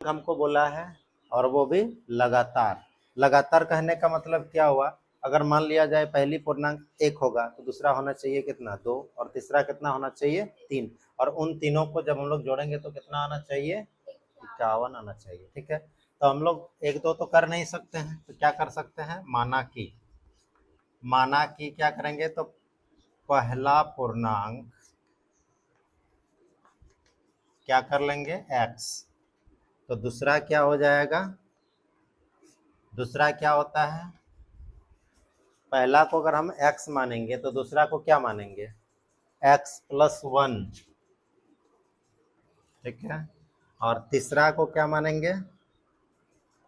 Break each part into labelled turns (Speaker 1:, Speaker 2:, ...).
Speaker 1: हमको बोला है और वो भी लगातार। लगातार कहने का मतलब क्या हुआ, अगर मान लिया जाए पहली पूर्णांक 1 होगा तो दूसरा होना चाहिए कितना 2 और तीसरा कितना होना चाहिए 3, और उन तीनों को जब हम लोग जोड़ेंगे तो कितना आना चाहिए 51 आना चाहिए। ठीक है, तो हम लोग 1 2 तो कर नहीं सकते हैं, तो क्या कर सकते हैं, माना कि क्या करेंगे, तो पहला पूर्णांक क्या कर लेंगे x, तो दूसरा क्या हो जाएगा, दूसरा क्या होता है, पहला को अगर हम x मानेंगे तो दूसरा को क्या मानेंगे x + 1। ठीक है, और तीसरा को क्या मानेंगे,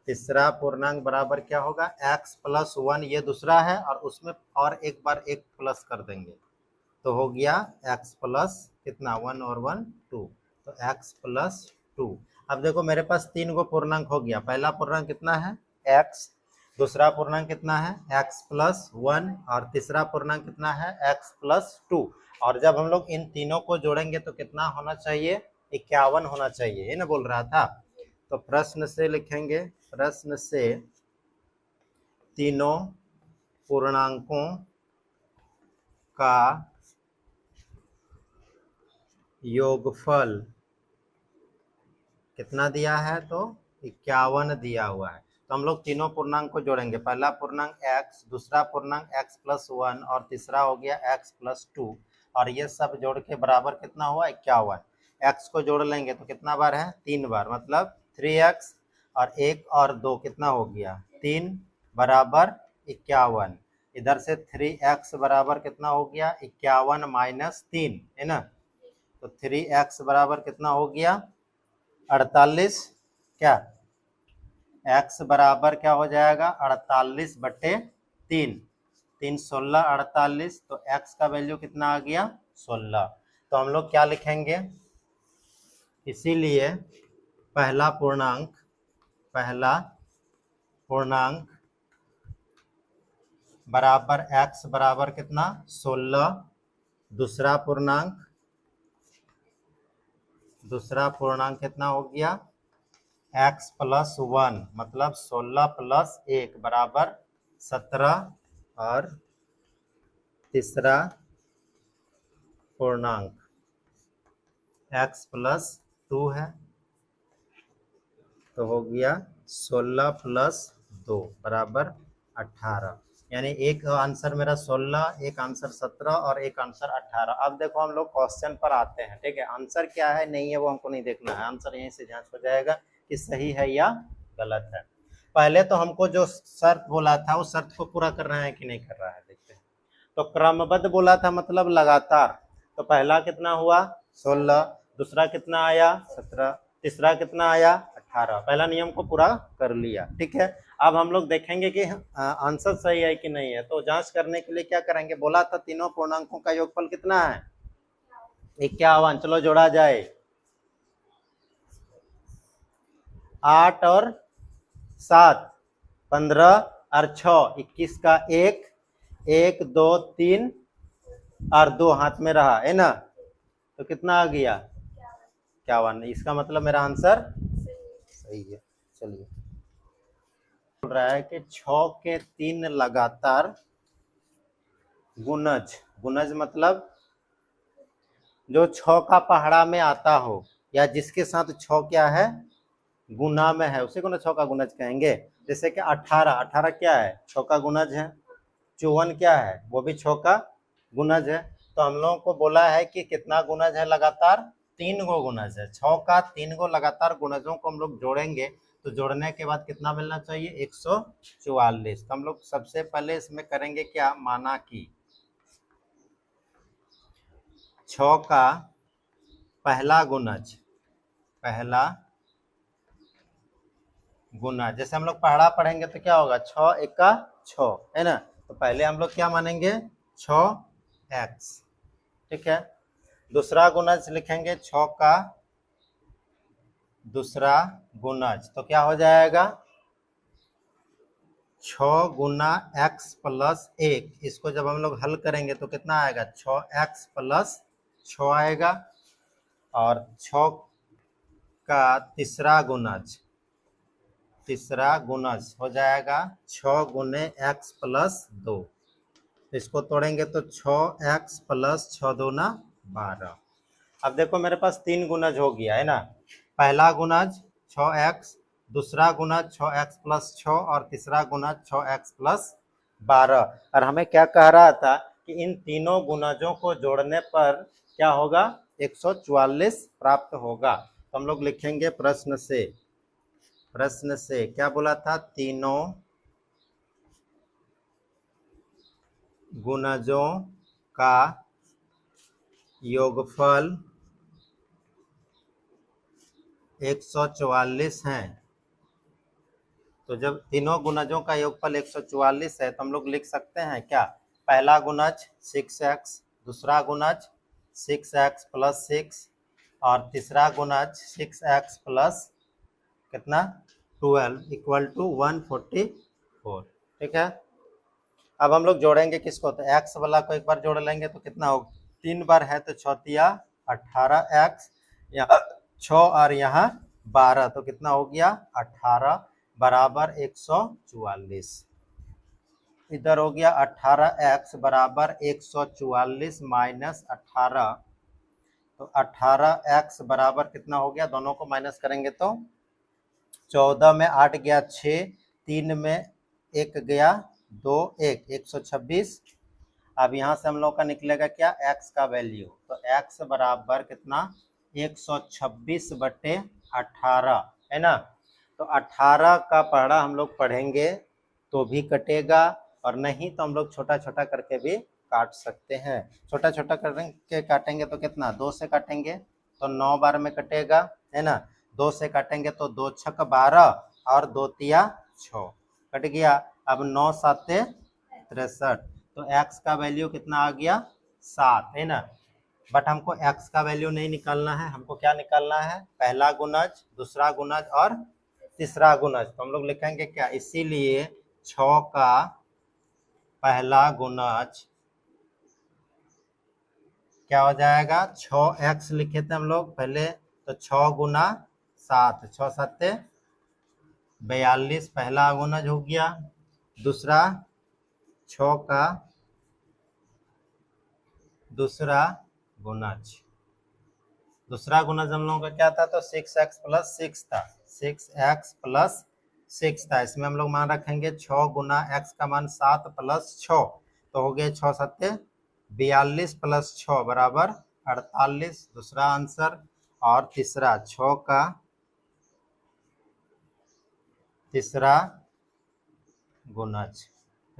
Speaker 1: तीसरा पूर्णांक बराबर क्या होगा x + 1, ये दूसरा है और उसमें और एक बार एक प्लस कर देंगे तो हो गया x प्लस कितना 1 और 1 2, तो x + 2। अब देखो मेरे पास 3 गो पूर्णांक हो गया, पहला पूर्णांक कितना है x, दूसरा पूर्णांक कितना है x + 1 और तीसरा पूर्णांक कितना है x + 2। और जब हम लोग इन तीनों को जोड़ेंगे तो कितना होना चाहिए 51 होना चाहिए, ये ना बोल रहा था। तो प्रश्न से लिखेंगे, प्रश्न से तीनों पूर्णांकों का योगफल कितना दिया है, तो 51 दिया हुआ है। तो हम लोग तीनों पूर्णांक को जोड़ेंगे, पहला पूर्णांक x, दूसरा पूर्णांक x + 1 और तीसरा हो गया x + 2, और ये सब जोड़ के बराबर कितना हुआ 51। x को जोड़ लेंगे तो कितना बार है 3 बार, मतलब 3x और 1 और 2 कितना हो गया 3 बराबर 51। इधर से 3x बराबर कितना हो गया 51 - 3 है ना, तो 3x बराबर कितना हो गया 48, क्या x बराबर क्या हो जाएगा 48/3, 3 16 48, तो x का वैल्यू कितना आ गया 16। तो हम लोग क्या लिखेंगे, इसीलिए पहला पूर्णांक बराबर x बराबर कितना 16, दूसरा पूर्णांक कितना हो गया x + 1, मतलब 16 + 1 बराबर 17, और तीसरा पूर्णांक x + 2 है, तो हो गया 16 + 2 बराबर 18। यानी एक आंसर मेरा 16, एक आंसर 17 और एक आंसर 18। अब देखो हम लोग क्वेश्चन पर आते हैं। ठीक है, आंसर क्या है नहीं है वो हमको नहीं देखना है, आंसर यहीं से जांच हो जाएगा कि सही है या गलत है। पहले तो हमको जो शर्त बोला था उस शर्त को पूरा कर रहा है कि नहीं कर रहा है, देखते हैं। तो क्रमबद्ध बोला था मतलब लगातार, तो पहला कितना हुआ 16, दूसरा कितना आया 17, तीसरा कितना आया 18। पहला नियम को पूरा कर लिया। ठीक है, अब हम लोग देखेंगे कि आंसर सही है कि नहीं है। तो जांच करने के लिए क्या करेंगे, बोला था तीनों पूर्णांकों का योगफल कितना है 51। चलो जोड़ा जाए, 8 और 7 15 और 6 21 का 1 1 2 3 और 2 हाथ में रहा है ना, तो कितना आ गया 51। इसका मतलब मेरा आंसर सही है। चलिए, बोल रहा है कि 6 के 3 लगातार गुणज मतलब जो 6 का पहाड़ा में आता हो या जिसके साथ 6 क्या है गुना में है, उसी को ना 6 का गुणज कहेंगे। जैसे कि 18 क्या है 6 का गुणज है, 54 क्या है वो भी 6 का गुणज है। तो हम लोगों को बोला है कि कितना गुणज है लगातार 3 गो गुणज है, 6 का 3 गो लगातार गुणजों को हम लोग जोड़ेंगे तो जोड़ने के बाद कितना मिलना चाहिए 144। तो हम लोग सबसे पहले इसमें करेंगे क्या, माना कि 6 का पहला गुणज जैसे हम लोग पहाड़ा पढ़ेंगे तो क्या होगा 6 × 6 है ना, तो पहले हम लोग क्या मानेंगे 6x। ठीक है, दूसरा गुणज लिखेंगे 6 का दूसरा गुणज, तो क्या हो जाएगा 6 × x + 1। इसको जब हम लोग हल करेंगे तो कितना आएगा 6x + 6 आएगा। और 6 का तीसरा गुणज तीसरा गुणज हो जाएगा 6 गुने x प्लस 2। इसको तोड़ेंगे तो 6x प्लस 6 दूना 12। अब देखो मेरे पास 3 गुणज हो गया है ना। पहला गुणज 6x, दूसरा गुणज 6x प्लस 6 और तीसरा गुणज 6x प्लस 12। और हमें क्या कह रहा था कि इन तीनों गुणजों को जोड़ने पर क्या होगा, 144 प्राप्त होगा। तो हम लोग लिखेंगे प्रश्न से क्या बोला था, तीनों गुणजों का योगफल 144 है। तो जब तीनों गुणजों का योगफल 144 है तो हम लोग लिख सकते हैं क्या, पहला गुणज 6x, दूसरा गुणज 6x प्लस 6 और तीसरा गुणज 6x प्लस कितना 12 इक्वल टू 144। ठीक है। अब हम लोग जोड़ेंगे किसको, तो x वाला को एक बार जोड़ लेंगे तो कितना होगा, 3 बार है तो 6 तिया 18x, यहाँ 6 और यहाँ 12 तो कितना हो गया 18 बराबर 144। इधर हो गया 18x बराबर 144 माइनस 18। तो 18x बराबर कितना हो गया, दोनों को माइनस करेंगे तो 14 में 8 गया 6, 3 में 1 गया 2, 1 126। अब यहाँ से हम लोग का निकलेगा क्या, x का वैल्यू। तो x बराबर कितना 126 बटे 18 है ना। तो 18 का पहाड़ा हम लोग पढ़ेंगे तो भी कटेगा, और नहीं तो हम लोग छोटा छोटा करके भी काट सकते हैं। छोटा छोटा करके काटेंगे तो कितना, 2 से काटेंगे तो 9 बार में कटेगा है ना। 2 से काटेंगे तो 2 छक 12 और 2 तिया 6 कट गया। अब 9 साते 63। तो x का वैल्यू कितना आ गया 7 है ना। बट हमको x का वैल्यू नहीं निकालना है, हमको क्या निकालना है, पहला गुणज, दूसरा गुणज और तीसरा गुणज। तो हम लोग लिखेंगे क्या, इसीलिए 6 का पहला गुणज क्या हो जाएगा, 6x लिखे थे हम लोग पहले, तो 6 गुना 7, 6 7 42 पहला गुणज हो गया। दूसरा 6 का दूसरा गुणज, दूसरा गुणज हम लोगों का क्या था, तो 6x प्लस 6 था, 6x प्लस 6 था। इसमें हम लोग मान रखेंगे 6 गुना x का मान 7 प्लस 6, तो हो गए 6 7 42 प्लस 6 बराबर 48, दूसरा आंसर। और तीसरा 6 का तीसरा गुणज,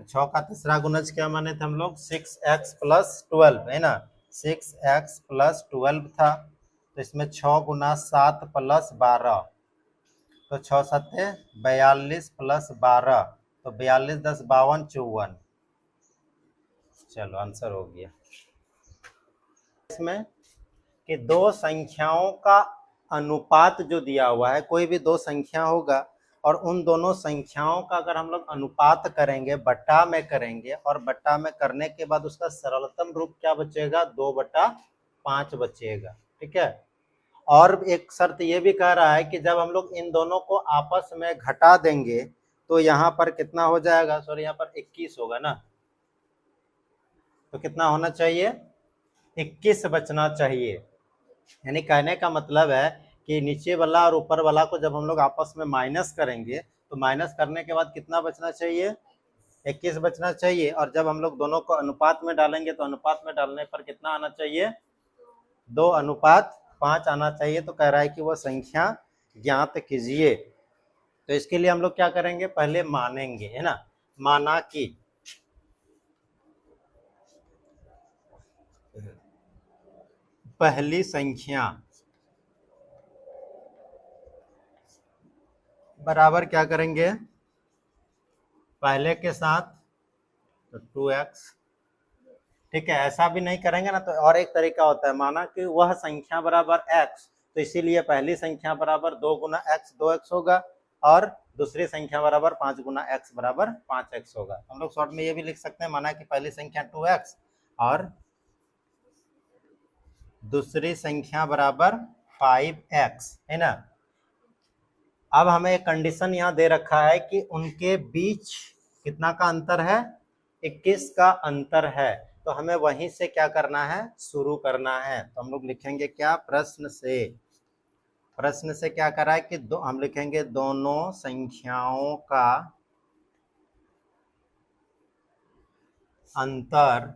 Speaker 1: 6 का तीसरा गुणज क्या माने थे हम लोग, 6x प्लस 12 है ना, 6x प्लस 12 था। तो इसमें 6 गुना 7 प्लस 12, तो 6 7 42 प्लस 12, तो 42 10 52 54। चलो आंसर हो गया। इसमें कि दो संख्याओं का अनुपात जो दिया हुआ है, कोई भी दो संख्या होगा और उन दोनों संख्याओं का अगर हम लोग अनुपात करेंगे, बट्टा में करेंगे, और बट्टा में करने के बाद उसका सरलतम रूप क्या बचेगा, 2/5 बचेगा। ठीक है। और एक शर्त ये भी कह रहा है कि जब हम लोग इन दोनों को आपस में घटा देंगे तो यहाँ पर कितना हो जाएगा, सॉरी यहाँ पर 21 होगा ना, तो कितना होना चाहिए, 21 बचना चाहिए। यानी कहने का मतलब है कि नीचे वाला और ऊपर वाला को जब हम लोग आपस में माइनस करेंगे तो माइनस करने के बाद कितना बचना चाहिए, 21 बचना चाहिए। और जब हम लोग दोनों को अनुपात में डालेंगे तो अनुपात में डालने पर कितना आना चाहिए, 2:5 आना चाहिए। तो कह रहा है कि वह संख्या ज्ञात कीजिए। तो इसके लिए हम लोग क्या करेंगे, पहले मानेंगे है ना। माना कि पहली संख्या बराबर क्या करेंगे, पहले के साथ तो 2x। ठीक है। ऐसा भी नहीं करेंगे ना तो और एक तरीका होता है, माना कि वह संख्या बराबर x, तो इसीलिए पहली संख्या बराबर 2 गुना x 2x होगा, और दूसरी संख्या बराबर 5 गुना x बराबर 5x होगा। हम लोग शॉर्ट में ये भी लिख सकते हैं, माना कि पहली संख्या 2x और दूसरी संख्या बराबर 5x है ना। अब हमें एक कंडीशन यहाँ दे रखा है कि उनके बीच कितना का अंतर है, 21 का अंतर है। तो हमें वहीं से क्या करना है, शुरू करना है। तो हम लोग लिखेंगे क्या, प्रश्न से क्या करा है कि हम लिखेंगे दोनों संख्याओं का अंतर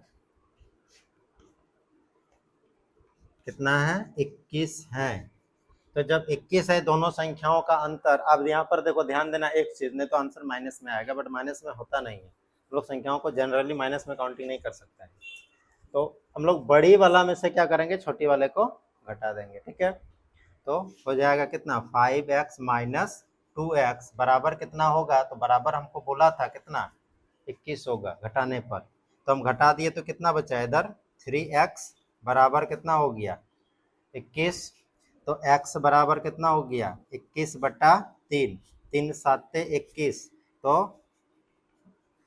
Speaker 1: कितना है, 21 है। तो जब 21 है दोनों संख्याओं का अंतर, अब यहाँ पर देखो ध्यान देना एक चीज, नहीं तो आंसर माइनस में आएगा, बट माइनस में होता नहीं है। लोग संख्याओं को जनरली माइनस में काउंटिंग नहीं कर सकते हैं। तो हम लोग बड़ी वाला में से क्या करेंगे, छोटी वाले को घटा देंगे, ठीक है। तो हो जाएगा कितना, 5x माइनस 2x बराबर कितना होगा, तो बराबर हमको बोला था कितना, 21 होगा घटाने पर। तो हम घटा दिए तो कितना बचा इधर, 3x बराबर कितना हो गया, 21। तो x बराबर कितना हो गया, 21/3, 3 7 21। तो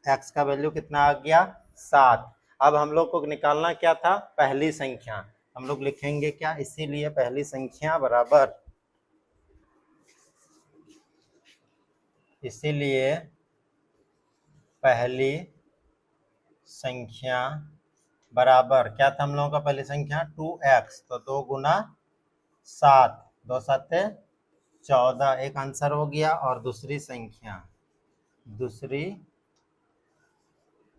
Speaker 1: x का वैल्यू कितना आ गया, 7। अब हम लोग को निकालना क्या था, पहली संख्या। हम लोग लिखेंगे क्या, इसीलिए पहली संख्या बराबर, इसीलिए पहली संख्या बराबर क्या था हम लोगों का, पहली संख्या 2x, तो 2 गुना 7, 2 7 14, एक आंसर हो गया। और दूसरी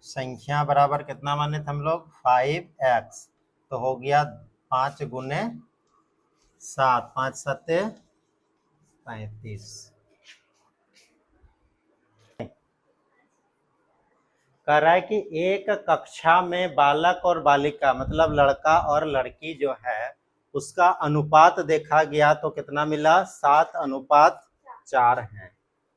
Speaker 1: संख्या बराबर कितना माने थे हम लोग, 5x, तो हो गया 5 गुने 7, 5 7 35। कह रहा है कि एक कक्षा में बालक और बालिका मतलब लड़का और लड़की जो है उसका अनुपात देखा गया तो कितना मिला, 7:4 है,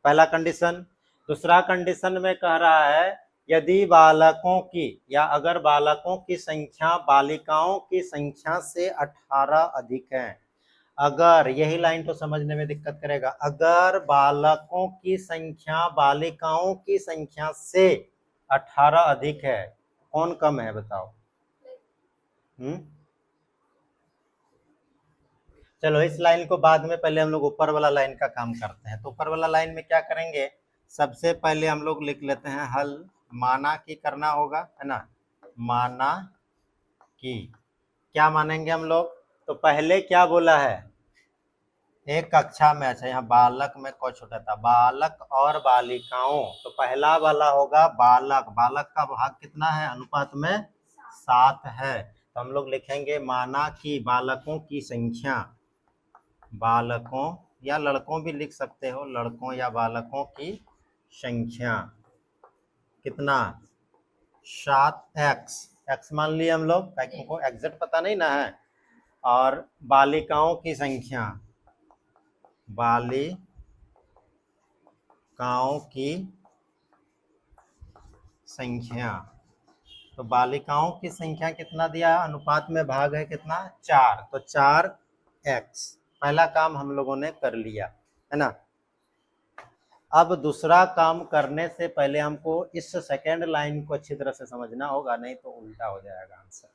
Speaker 1: पहला कंडीशन। दूसरा कंडीशन में कह रहा है यदि बालकों की या अगर बालकों की संख्या बालिकाओं की संख्या से 18 अधिक है। अगर, यही लाइन तो समझने में दिक्कत करेगा, अगर बालकों की संख्या बालिकाओं की संख्या से 18 अधिक है, कौन कम है बताओ। चलो इस लाइन को बाद में, पहले हम लोग ऊपर वाला लाइन का काम करते हैं। तो ऊपर वाला लाइन में क्या करेंगे, सबसे पहले हम लोग लिख लेते हैं हल, माना कि करना होगा, है ना, माना कि, क्या मानेंगे हम लोग, तो पहले क्या बोला है, एक कक्षा में, अच्छा यहाँ बालक में कोई छोटा था, बालक और बालिकाओं, तो पहला वाला होगा बालक, बालक का भाग कितना है, अनुपात में 7 है। तो हम लोग लिखेंगे माना कि बालकों की संख्या, बालकों या लड़कों भी लिख सकते हो, लड़कों या बालकों की संख्या कितना, 7x, x मान लिए हम लोग, को एग्जैक्ट पता नहीं ना है। और बालिकाओं की संख्या, बालिकाओं की संख्या, तो बालिकाओं की संख्या कितना दिया, अनुपात में भाग है कितना, 4, तो 4x, पहला काम हम लोगों ने कर लिया, है ना। अब दूसरा काम करने से पहले हमको इस सेकेंड लाइन को अच्छी तरह से समझना होगा, नहीं तो उल्टा हो जाएगा आंसर।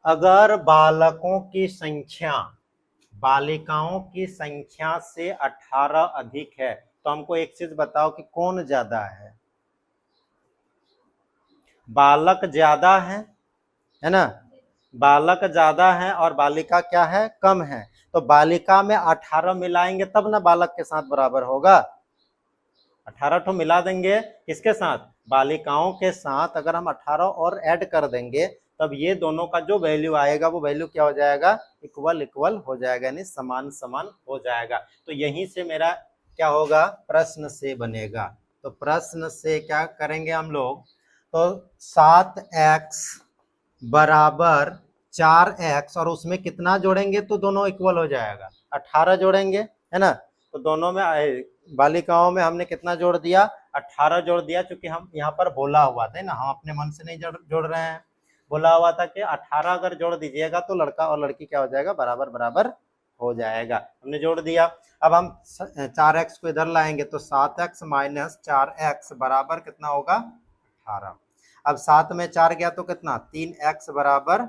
Speaker 1: अगर बालकों की संख्या बालिकाओं की संख्या से 18 अधिक है, तो हमको एक चीज बताओ कि कौन ज्यादा है, बालक ज्यादा है ना, बालक ज्यादा है और बालिका क्या है, कम है। तो बालिका में 18 मिलाएंगे तब ना बालक के साथ बराबर होगा, 18 ठो मिला देंगे किसके साथ, बालिकाओं के साथ। अगर हम 18 और ऐड कर देंगे तब ये दोनों का जो वैल्यू आएगा वो वैल्यू क्या हो जाएगा, इक्वल हो जाएगा, यानी समान समान हो जाएगा। तो यहीं से मेरा क्या होगा, प्रश्न से बनेगा। तो प्रश्न से क्या करेंगे हम लोग, तो 7x बराबर 4x, और उसमें कितना जोड़ेंगे तो दोनों इक्वल हो जाएगा, 18 जोड़ेंगे, है ना। तो दोनों में बालिकाओं में हमने कितना जोड़ दिया, 18 जोड़ दिया, क्योंकि हम यहाँ पर बोला हुआ था ना, हम अपने मन से नहीं जोड़ रहे हैं, बोला हुआ था कि 18 अगर जोड़ दीजिएगा तो लड़का और लड़की क्या हो जाएगा, बराबर बराबर हो जाएगा, हमने जोड़ दिया। अब हम 4x को इधर लाएंगे तो 7x माइनस 4x बराबर कितना होगा, 18। अब 7 में 4 गया तो कितना, 3x बराबर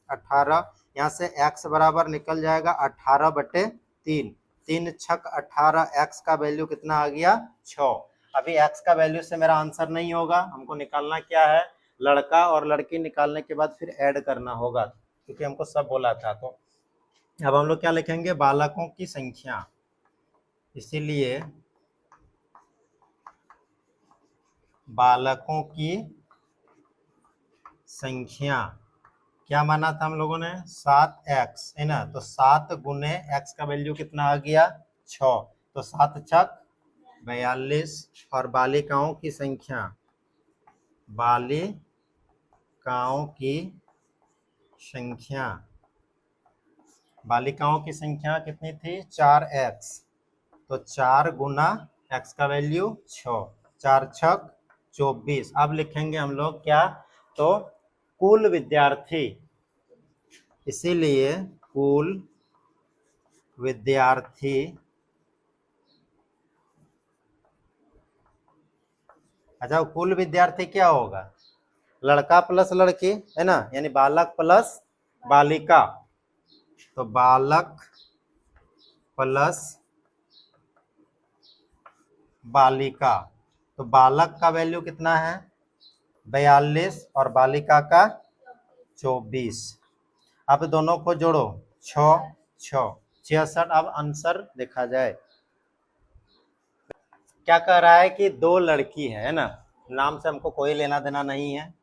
Speaker 1: 18, यहाँ से x बराबर निकल जाएगा 18/3, 3 छक 18, x का वैल्यू कितना आ गया 6। अभी x का वैल्यू से मेरा आंसर नहीं होगा, हमको निकालना क्या है, लड़का और लड़की निकालने के बाद फिर ऐड करना होगा, क्योंकि हमको सब बोला था। तो अब हम लोग क्या लिखेंगे, बालकों की संख्या, इसीलिए बालकों की संख्या क्या माना था हम लोगों ने, 7x है ना। तो 7 गुने x का वैल्यू कितना आ गया 6, तो 7 छक 42। और बालिकाओं की संख्या, बालिकाओं की संख्या, बालिकाओं की संख्या कितनी थी 4x, तो 4 गुना x का वैल्यू 6, 4 छक 24। अब लिखेंगे हम लोग क्या, तो कुल विद्यार्थी, इसीलिए कुल विद्यार्थी अच्छा, कुल विद्यार्थी क्या होगा, लड़का प्लस लड़की है ना, यानी बालक प्लस बालिका। तो बालक प्लस बालिका, तो बालक का वैल्यू कितना है 42 और बालिका का 24। अब दोनों को जोड़ो, 6 6 66। अब आंसर देखा जाए, क्या कह रहा है कि 2 लड़की है ना, नाम से हमको कोई लेना देना नहीं है,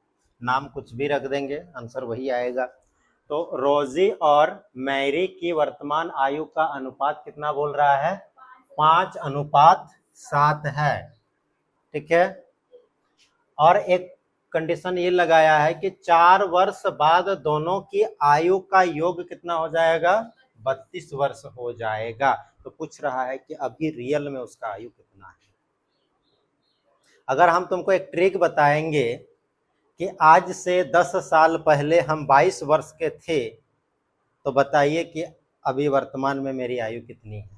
Speaker 1: नाम कुछ भी रख देंगे आंसर वही आएगा। तो रोजी और मैरी की वर्तमान आयु का अनुपात कितना बोल रहा है, 5:7 है, ठीक है। और एक कंडीशन ये लगाया है कि 4 वर्ष बाद दोनों की आयु का योग कितना हो जाएगा, 32 वर्ष हो जाएगा। तो पूछ रहा है कि अभी रियल में उसका आयु कितना है। अगर हम तुमको एक ट्रिक बताएंगे कि आज से 10 साल पहले हम 22 वर्ष के थे, तो बताइए कि अभी वर्तमान में मेरी आयु कितनी है।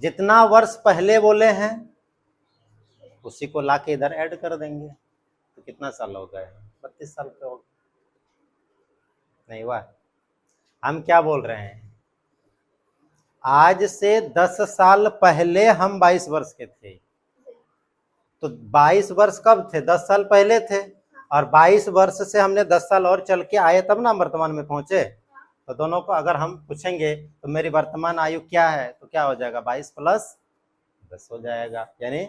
Speaker 1: जितना वर्ष पहले बोले हैं उसी को लाके इधर ऐड कर देंगे, तो कितना साल हो गए, 32 साल के हो नहीं हुआ। हम क्या बोल रहे हैं, आज से 10 साल पहले हम 22 वर्ष के थे, तो 22 वर्ष कब थे, 10 साल पहले थे, और 22 वर्ष से हमने 10 साल और चल के आए तब ना वर्तमान में पहुंचे। तो दोनों को अगर हम पूछेंगे तो मेरी वर्तमान आयु क्या है, तो क्या हो जाएगा, 22 + 10 हो जाएगा, यानी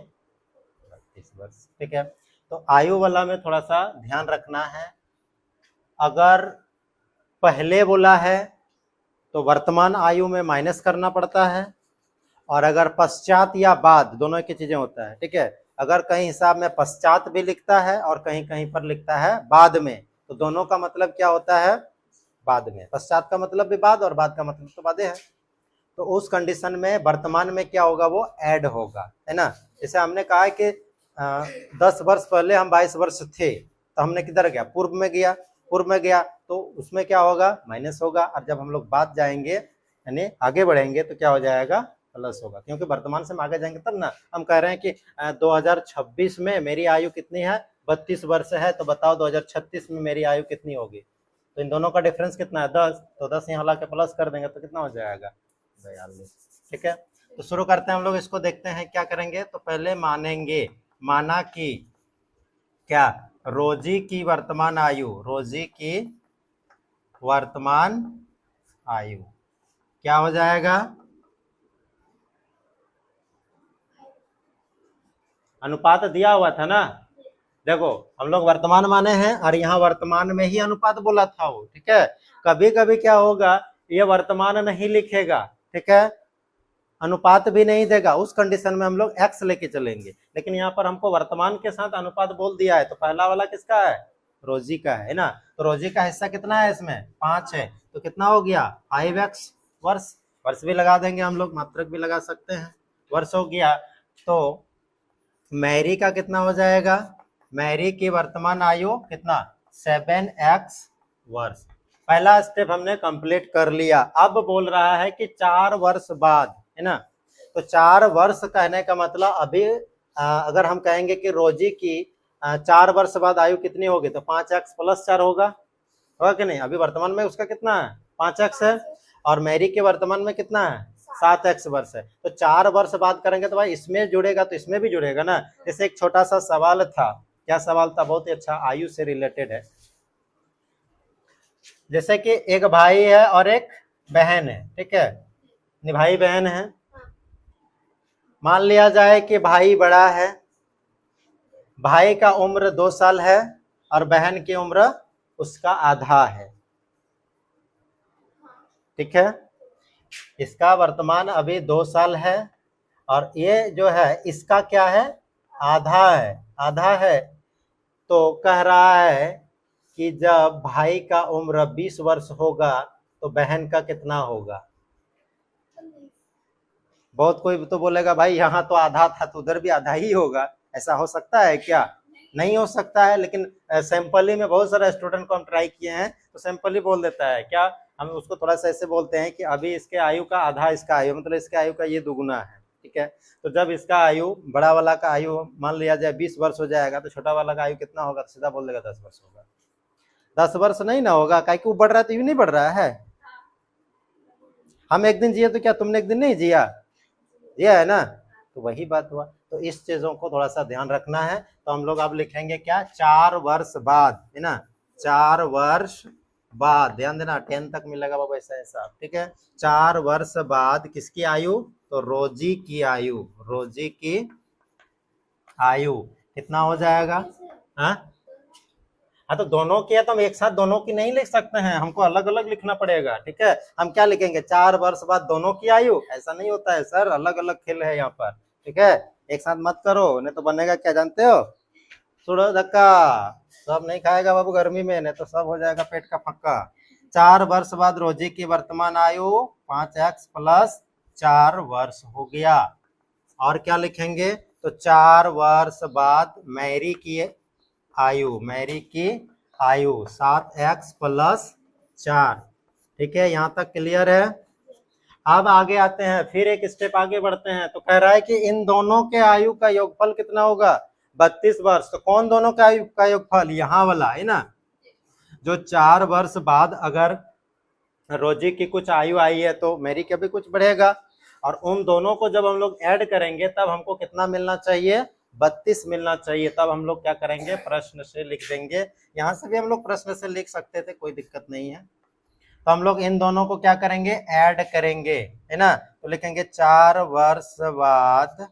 Speaker 1: 32 वर्ष, ठीक है। तो आयु वाला में थोड़ा सा ध्यान रखना है, अगर पहले बोला है तो वर्तमान आयु में माइनस करना पड़ता है, और अगर पश्चात या बाद, दोनों की चीजें होता है, ठीक है। अगर कहीं हिसाब में पश्चात भी लिखता है और कहीं कहीं पर लिखता है बाद में, तो दोनों का मतलब क्या होता है, बाद में। पश्चात का मतलब भी बाद और बाद का मतलब तो बादे है। तो उस कंडीशन में वर्तमान में क्या होगा, वो ऐड होगा, है ना। जैसे हमने कहा है कि 10 वर्ष पहले हम 22 वर्ष थे, तो हमने किधर गया, पूर्व में गया, पूर्व में गया तो उसमें क्या होगा, माइनस होगा। और जब हम लोग बाद जाएंगे यानी आगे बढ़ेंगे तो क्या हो जाएगा, प्लस होगा, क्योंकि वर्तमान से हम आगे जाएंगे तब ना। हम कह रहे हैं कि 2026 में मेरी आयु कितनी है, 32 वर्ष है, तो बताओ 2036 में मेरी आयु कितनी होगी। तो इन दोनों का डिफरेंस कितना है, 10, तो 10 यहाँ ला के प्लस कर देंगे तो कितना हो जाएगा, 42, ठीक है। तो शुरू करते हैं हम लोग, इसको देखते हैं क्या करेंगे। तो पहले मानेंगे, माना कि क्या, रोजी की वर्तमान आयु, रोजी की वर्तमान आयु क्या हो जाएगा, अनुपात दिया हुआ था ना, देखो हम लोग वर्तमान माने हैं और यहाँ वर्तमान में ही अनुपात बोला था वो, ठीक है। कभी कभी क्या होगा, ये वर्तमान नहीं लिखेगा, ठीक है, अनुपात भी नहीं देगा, उस कंडीशन में हम लोग x लेके चलेंगे। लेकिन यहाँ पर हमको वर्तमान के साथ अनुपात बोल दिया है, तो पहला वाला किसका है, रोजी का है ना। तो रोजी का हिस्सा कितना है इसमें, 5 है, तो कितना हो गया 5x वर्ष, वर्ष भी लगा देंगे हम लोग, मात्रक भी लगा सकते हैं, वर्ष हो गया। तो मैरी का कितना हो जाएगा, मैरी की वर्तमान आयु कितना, 7x वर्ष। पहला स्टेप हमने कंप्लीट कर लिया। अब बोल रहा है कि 4 वर्ष बाद, है ना। तो 4 वर्ष कहने का मतलब अभी अगर हम कहेंगे कि रोजी की 4 वर्ष बाद आयु कितनी होगी, तो 5x + 4 होगा कि नहीं। अभी वर्तमान में उसका कितना है, 5x है, और मैरी के वर्तमान में कितना है 7x वर्ष है। तो 4 वर्ष बाद करेंगे तो भाई इसमें जुड़ेगा तो इसमें भी जुड़ेगा ना। जैसे एक छोटा सा सवाल था, क्या सवाल था, बहुत ही अच्छा, आयु से रिलेटेड है। जैसे कि एक भाई है और एक बहन है, ठीक है, भाई बहन है। मान लिया जाए कि भाई बड़ा है, भाई का उम्र 2 साल है और बहन की उम्र उसका आधा है, ठीक है। इसका वर्तमान अभी 2 साल है और ये जो है इसका क्या है, आधा है, आधा है। तो कह रहा है कि जब भाई का उम्र 20 वर्ष होगा तो बहन का कितना होगा। बहुत कोई तो बोलेगा भाई यहाँ तो आधा था तो उधर भी आधा ही होगा, ऐसा हो सकता है क्या, नहीं हो सकता है। लेकिन सैंपल ही में बहुत सारे स्टूडेंट को हम ट्राई किए हैं तो सैंपल ही बोल देता है, क्या हम उसको थोड़ा सा ऐसे बोलते हैं कि अभी इसके आयु का आधा इसका आयु, मतलब इसके आयु का ये दुगुना है, ठीक है। तो जब इसका आयु, बड़ा वाला का आयु मान लिया जाए 20 वर्ष हो जाएगा तो छोटा वाला का आयु कितना होगा, तो सीधा बोल देगा 10 वर्ष होगा। 10 वर्ष नहीं ना होगा, काहे कि वो बढ़ रहा है तो यूं नहीं बढ़ रहा है। हम एक दिन जिए तो क्या तुमने एक दिन नहीं जिया, है ना। तो वही बात हुआ। तो इस चीजों को थोड़ा सा ध्यान रखना है। तो हम लोग अब लिखेंगे क्या, 4 वर्ष बाद, है ना, 4 वर्ष बाद, ध्यान देना 10 तक मिलेगा बाबा ऐसा ऐसा, ठीक है। 4 वर्ष बाद किसकी आयु, तो रोजी की आयु, रोजी की आयु कितना हो जाएगा। हाँ हाँ, तो दोनों की है तो हम एक साथ दोनों की नहीं लिख सकते हैं, हमको अलग अलग लिखना पड़ेगा, ठीक है। हम क्या लिखेंगे, 4 वर्ष बाद दोनों की आयु, ऐसा नहीं होता है सर, अलग अलग खेल है यहाँ पर, ठीक है। एक साथ मत करो नहीं तो बनेगा क्या जानते हो, सुनो धक्का, सब नहीं खाएगा बाबू गर्मी में, नहीं तो सब हो जाएगा पेट का पक्का। 4 वर्ष बाद रोजी की वर्तमान आयु 5x प्लस 4 वर्ष हो गया। और क्या लिखेंगे, तो 4 वर्ष बाद मैरी की आयु, मैरी की आयु 7x प्लस 4, ठीक है। यहां तक क्लियर है। अब आगे आते हैं, फिर एक स्टेप आगे बढ़ते हैं। तो कह रहा है कि इन दोनों के आयु का योगफल कितना होगा, 32 वर्ष। तो कौन दोनों का आयु का योगफल, यहाँ वाला है ना, जो 4 वर्ष बाद अगर रोजी की कुछ आयु आई है तो मेरी का भी कुछ बढ़ेगा, और उन दोनों को जब हम लोग ऐड करेंगे तब हमको कितना मिलना चाहिए, 32 मिलना चाहिए। तब हम लोग क्या करेंगे, प्रश्न से लिख देंगे। यहाँ से भी हम लोग प्रश्न से लिख सकते थे, कोई दिक्कत नहीं है। तो हम लोग इन दोनों को क्या करेंगे, ऐड करेंगे, है ना। तो लिखेंगे 4 वर्ष बाद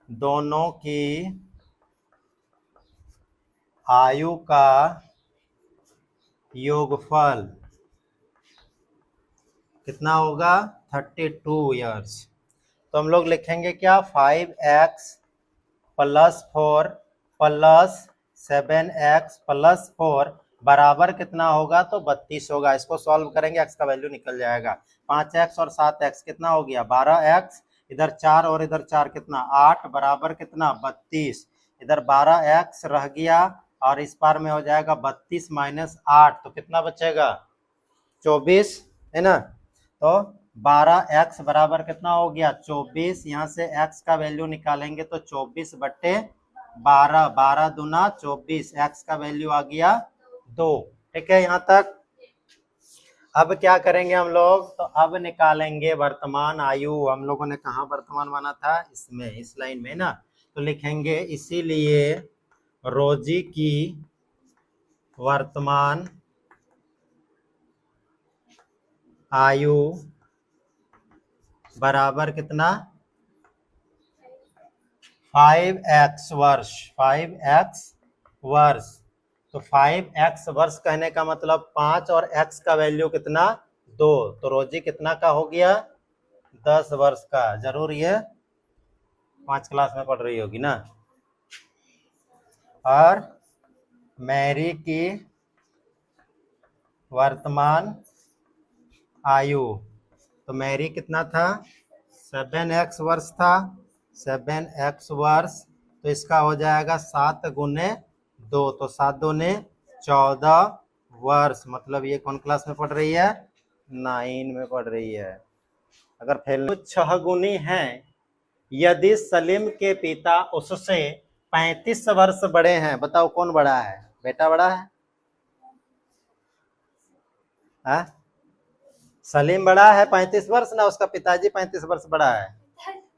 Speaker 1: दोनों की आयु का योगफल कितना होगा, 32 ईयर्स। तो हम लोग लिखेंगे क्या, 5x plus 4 plus 7x plus 4 बराबर कितना होगा, तो 32 होगा। इसको सॉल्व करेंगे, x का वैल्यू निकल जाएगा। 5x और 7x कितना हो गया, 12x, इधर 4 और इधर 4 कितना, 8 बराबर कितना, 32। इधर 12x रह गया और इस पार में हो जाएगा 32 माइनस 8, तो कितना बचेगा, 24, है ना। तो 12x बराबर कितना हो गया, 24। यहाँ से x का वैल्यू निकालेंगे तो 24/12, 12 दूना 24, x का वैल्यू आ गया 2, ठीक है यहाँ तक। अब क्या करेंगे हम लोग, तो अब निकालेंगे वर्तमान आयु। हम लोगों ने कहाँ वर्तमान माना था, इसमें, इस लाइन में ना। तो लिखेंगे इसीलिए रोजी की वर्तमान आयु बराबर कितना, 5x वर्ष, 5x वर्ष। तो 5x वर्ष कहने का मतलब 5 और x का वैल्यू कितना, 2। तो रोजी कितना का हो गया, 10 वर्ष का। जरूर ये 5 क्लास में पढ़ रही होगी ना। और मैरी की वर्तमान आयु, तो मैरी कितना था, 7x वर्ष था, 7x वर्ष। तो इसका हो जाएगा 7 गुने 2, तो 7 दूने 14 वर्ष। मतलब ये कौन क्लास में पढ़ रही है, 9 में पढ़ रही है। अगर फेल 6 गुनी है, यदि सलीम के पिता उससे 35 वर्ष बड़े हैं, बताओ कौन बड़ा है, बेटा बड़ा है, सलीम बड़ा है 35 वर्ष ना, उसका पिताजी 35 वर्ष बड़ा है,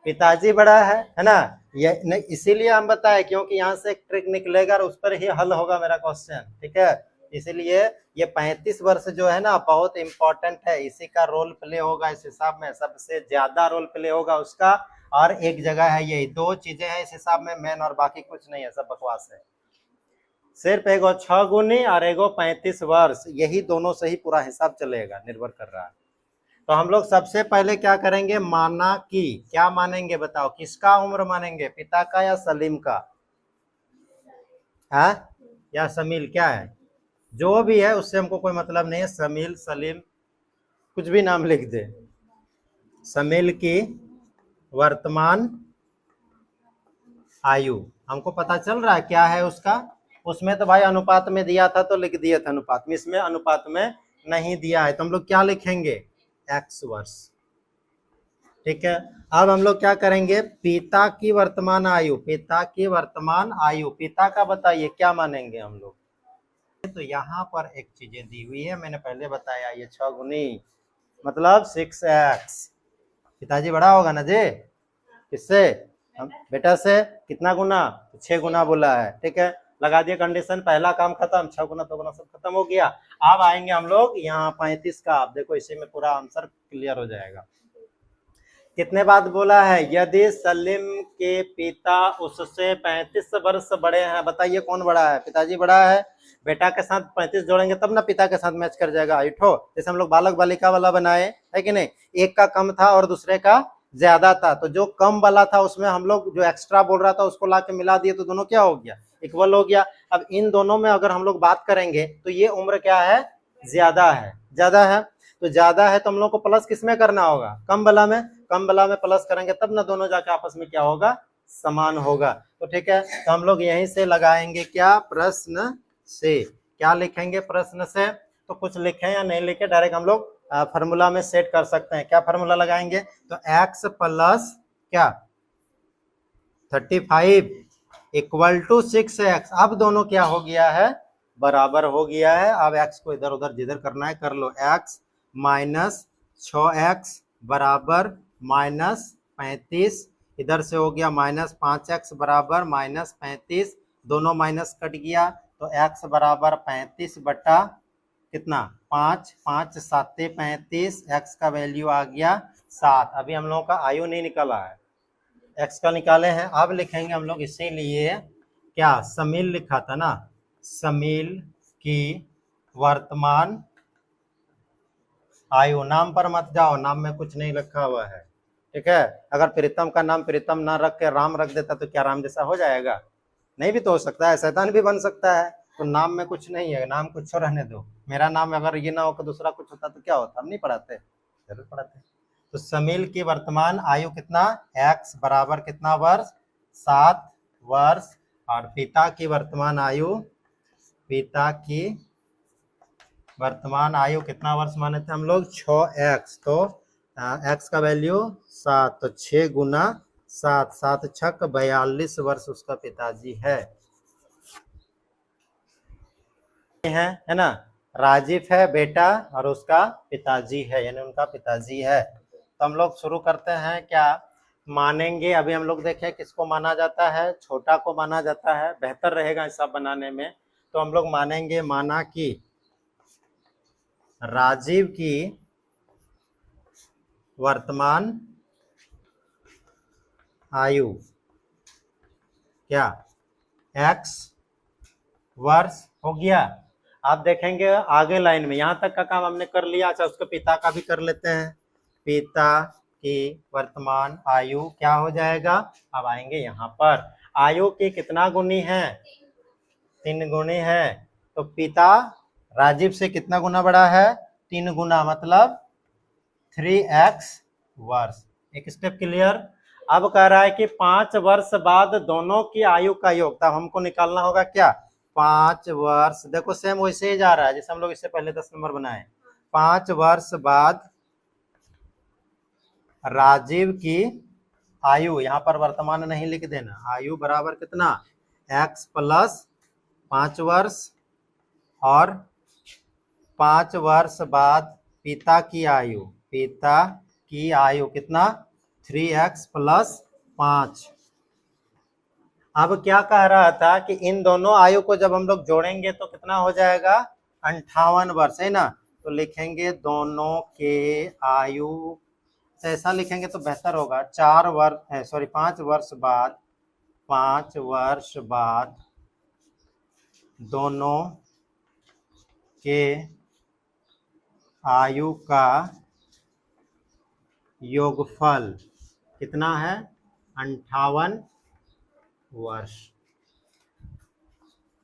Speaker 1: पिताजी बड़ा है ना। ये इसीलिए हम बताए क्योंकि यहाँ से एक ट्रिक निकलेगा और उस पर ही हल होगा मेरा क्वेश्चन, ठीक है। इसीलिए ये 35 वर्ष जो है ना बहुत इंपॉर्टेंट है, इसी का रोल प्ले होगा इस हिसाब में, सबसे ज्यादा रोल प्ले होगा उसका। और एक जगह है, यही दो चीजें हैं इस हिसाब में मेन, और बाकी कुछ नहीं है, सब बकवास है। सिर्फ एगो 6 गुनी और एगो 35 वर्ष, यही दोनों से ही पूरा हिसाब चलेगा, निर्भर कर रहा है। तो हम लोग सबसे पहले क्या करेंगे, माना कि, क्या मानेंगे बताओ, किसका उम्र मानेंगे, पिता का या सलीम का, है या समील, क्या है, जो भी है उससे हमको कोई मतलब नहीं है, समील सलीम कुछ भी नाम लिख दे। समील की वर्तमान आयु हमको पता चल रहा है क्या है उसका, उसमें तो भाई अनुपात में दिया था तो लिख दिए थे अनुपात में, इसमें अनुपात में नहीं दिया है, तो हम लोग क्या लिखेंगे, x वर्ष, ठीक है। अब हम लोग क्या करेंगे, पिता की वर्तमान आयु, पिता की वर्तमान आयु, पिता का बताइए क्या मानेंगे हम लोग। तो यहाँ पर एक चीजें दी हुई है, मैंने पहले बताया, ये 6 गुनी मतलब 6x, पिताजी बड़ा होगा ना जी, किससे, बेटा से, कितना गुना, 6 गुना बोला है, ठीक है। लगा दिए कंडीशन, पहला काम खत्म, 6 गुना 2 गुना सब खत्म हो गया। अब आएंगे हम लोग यहाँ 35 का, आप देखो इसी में पूरा आंसर क्लियर हो जाएगा। कितने बात बोला है, यदि सलीम के पिता उससे 35 वर्ष बड़े हैं, बताइए कौन बड़ा है, पिताजी बड़ा है, बेटा के साथ 35 जोड़ेंगे तब ना पिता के साथ मैच कर जाएगा, इठो जैसे हम लोग बालक बालिका वाला बनाए है कि नहीं, एक का कम था और दूसरे का ज्यादा था, तो जो कम वाला था उसमें हम लोग जो एक्स्ट्रा बोल रहा था उसको ला के मिला दिए, तो दोनों क्या हो गया, इक्वल हो गया। अब इन दोनों में अगर हम लोग बात करेंगे तो ये उम्र क्या है, ज्यादा है, ज्यादा है, तो ज्यादा है तो हम लोग को प्लस किस में करना होगा, कम वाला में, कम वाला में प्लस करेंगे तब ना दोनों जाके आपस में क्या होगा, समान होगा। तो ठीक है, तो हम लोग यहीं से लगाएंगे क्या, प्रश्न से, क्या लिखेंगे प्रश्न से, तो कुछ लिखें या नहीं लिखे, डायरेक्ट हम लोग फार्मूला में सेट कर सकते हैं। क्या फार्मूला लगाएंगे, तो x प्लस क्या 35 इक्वल टू 6x, अब दोनों क्या हो गया है, बराबर हो गया है। अब x को इधर उधर जिधर करना है कर लो, x माइनस 6x बराबर माइनस 35, इधर से हो गया माइनस 5x बराबर माइनस 35, दोनों माइनस कट गया, तो x बराबर 35 बटा कितना 5, 5 7 35, x का वैल्यू आ गया 7। अभी हम लोगों का आयु नहीं निकला है, x का निकाले हैं। अब लिखेंगे हम लोग इसीलिए क्या, समील लिखा था ना, समील की वर्तमान आयु, नाम पर मत जाओ, नाम में कुछ नहीं रखा हुआ है, ठीक है। अगर प्रीतम का नाम प्रीतम ना रख के राम रख देता तो क्या राम जैसा हो जाएगा, नहीं भी तो हो सकता है, शैतान भी बन सकता है, तो नाम में कुछ नहीं है, नाम कुछ रहने दो। मेरा नाम अगर ये ना हो कि दूसरा कुछ होता तो क्या होता, हम नहीं पढ़ाते, जरूर पढ़ाते। तो समील की वर्तमान आयु कितना, x बराबर कितना वर्ष, 7 वर्ष, और पिता की वर्तमान आयु, पिता की वर्तमान आयु कितना वर्ष माने थे हम लोग, 6x, तो x का वैल्यू 7, तो 6 गुना 7, 7 छक 42 वर्ष उसका पिताजी है ना। राजीव है बेटा और उसका पिताजी है, यानी उनका पिताजी है। तो हम लोग शुरू करते हैं, क्या मानेंगे, अभी हम लोग देखें किसको माना जाता है, छोटा को माना जाता है, बेहतर रहेगा हिसाब बनाने में। तो हम लोग मानेंगे, माना कि राजीव की वर्तमान आयु क्या x वर्ष हो गया। आप देखेंगे आगे लाइन में, यहाँ तक का काम हमने कर लिया। अच्छा, उसके पिता का भी कर लेते हैं, पिता की वर्तमान आयु क्या हो जाएगा, अब आएंगे यहाँ पर, आयु की कितना गुनी है, 3 गुनी है, तो पिता राजीव से कितना गुना बड़ा है, 3 गुना, मतलब 3x वर्ष। एक स्टेप क्लियर। अब कह रहा है कि 5 वर्ष बाद दोनों की आयु का योग, तब हमको निकालना होगा क्या, 5 वर्ष, देखो सेम वैसे ही जा रहा है जैसे हम लोग इससे पहले 10 नंबर बनाए। 5 वर्ष बाद राजीव की आयु, यहाँ पर वर्तमान नहीं लिख देना, आयु बराबर कितना, x प्लस 5 वर्ष, और 5 वर्ष बाद पिता की आयु कितना 3x + 5। अब क्या कह रहा था कि इन दोनों आयु को जब हम लोग जोड़ेंगे तो कितना हो जाएगा 58 वर्ष, है ना। तो लिखेंगे दोनों के आयु, ऐसा लिखेंगे तो बेहतर होगा। 5 वर्ष बाद, 5 वर्ष बाद दोनों के आयु का योगफल कितना है 58 वर्ष।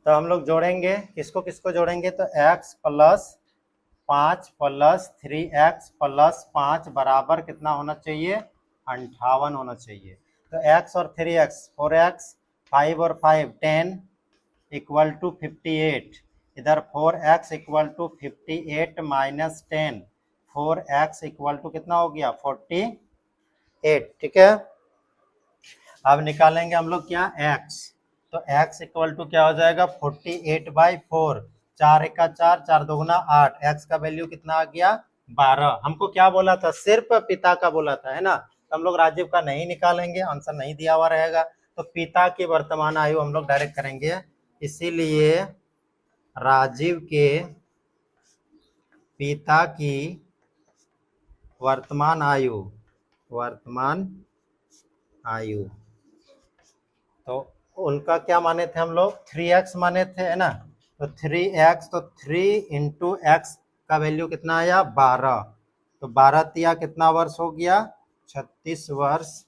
Speaker 1: तो हम लोग जोड़ेंगे, किसको किसको जोड़ेंगे, तो x + 5 + 3x + 5 बराबर कितना होना चाहिए 58 होना चाहिए। तो x और 3x 4x, 5 और 5 10 = 58। इधर 4x = 58 - 10, 4x = कितना हो गया 48। ठीक है। अब निकालेंगे हम लोग क्या x, तो x = क्या हो जाएगा 48/4, 4 × 4, 4 × 2 = 8, x का वैल्यू कितना आ गया 12। हमको क्या बोला था, सिर्फ पिता का बोला था, है ना। तो हम लोग राजीव का नहीं निकालेंगे, आंसर नहीं दिया हुआ रहेगा। तो पिता की वर्तमान आयु हम लोग डायरेक्ट करेंगे, इसीलिए राजीव के पिता की वर्तमान आयु, तो उनका क्या माने थे हम लोग 3x माने थे, है ना। तो 3x, तो 3 × x का वैल्यू कितना आया 12। तो 12 तिया कितना वर्ष हो गया 36 वर्ष